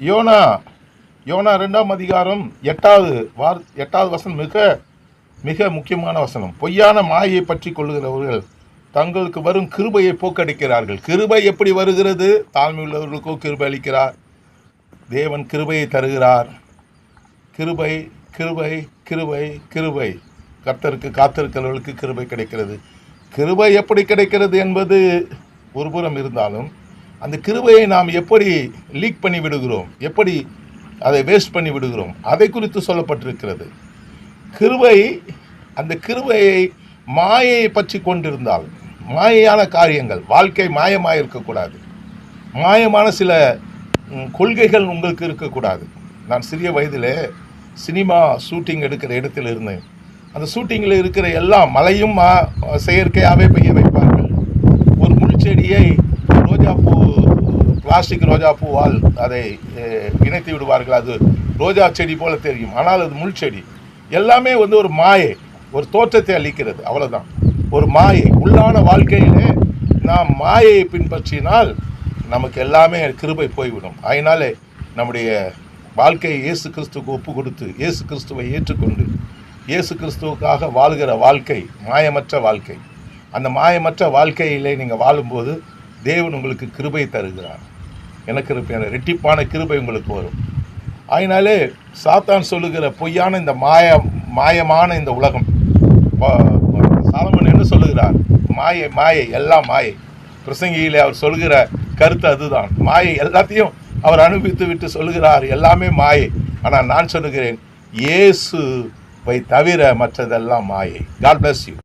YONO YONO 2ஆம் அதிகாரம் 8வது வசனம் மிக மிக முக்கியமான வசனம். பொய்யான மாயை பற்றி கொள்ளுகிறவர்கள் தங்களுக்கு வரும் கிருபையை போக்கடிக்கிறார்கள். கிருபை எப்படி வருகிறது? தாழ்மை உள்ளவர்களுக்கோ கிருபை அளிக்கிறார். தேவன் கிருபையை தருகிறார். கிருபை கிருபை கிருபை கிருபை. கர்த்தருக்கு காத்திருக்கிறவர்களுக்கு கிருபை கிடைக்கிறது. கிருபை எப்படி கிடைக்கிறது என்பது ஒருபுறம் இருந்தாலும், அந்த கிருபையை நாம் எப்படி லீக் பண்ணி விடுகிறோம், எப்படி அதை வேஸ்ட் பண்ணி விடுகிறோம், அதை குறித்து சொல்லப்பட்டிருக்கிறது. கிருபை, அந்த கிருபையை மாயை பற்றி கொண்டிருந்தால், மாயையான காரியங்கள், வாழ்க்கை மாயமாக இருக்கக்கூடாது. மாயமான சில கொள்கைகள் உங்களுக்கு இருக்கக்கூடாது. நான் சிறிய வயதில் சினிமா ஷூட்டிங் எடுக்கிற இடத்தில் இருந்தேன். அந்த ஷூட்டிங்கில் இருக்கிற எல்லாம் மழையும் செயற்கையாகவே பெய்ய வைப்பார்கள். ஒரு முள் செடியை ரோஜாப்பூ, பிளாஸ்டிக் ரோஜாப்பூவால் அதை இணைத்து விடுவார்கள். அது ரோஜா செடி போல தெரியும், ஆனால் அது முள் செடி. எல்லாமே ஒரு மாயை, ஒரு தோற்றத்தை அளிக்கிறது, அவ்வளோதான். ஒரு மாயை. உள்ளான வாழ்க்கையிலே நாம் மாயையை பின்பற்றினால் நமக்கு எல்லாமே கிருபை போய்விடும். அதனாலே நம்முடைய வாழ்க்கையை இயேசு கிறிஸ்துவுக்கு ஒப்பு கொடுத்து, இயேசு கிறிஸ்துவை ஏற்றுக்கொண்டு, இயேசு கிறிஸ்துவுக்காக வாழ்கிற வாழ்க்கை மாயமற்ற வாழ்க்கை. அந்த மாயமற்ற வாழ்க்கையிலே நீங்கள் வாழும்போது தேவன் உங்களுக்கு கிருபை தருகிறார். எனக்கு ரெட்டிப்பான கிருபை உங்களுக்கு வரும். அதனாலே சாத்தான் சொல்லுகிற பொய்யான இந்த மாயமான இந்த உலகம், சாலமன் என்ன சொல்லுகிறார்? மாயை மாயை, எல்லாம் மாயை. பிரசங்கியிலே அவர் சொல்லுகிற கருத்து அதுதான். மாயை எல்லாத்தையும் அவர் அனுபவித்து விட்டு சொல்லுகிறார், எல்லாமே மாயை. ஆனால் நான் சொல்லுகிறேன், இயேசுவை தவிர மற்றதெல்லாம் மாயை. God bless you.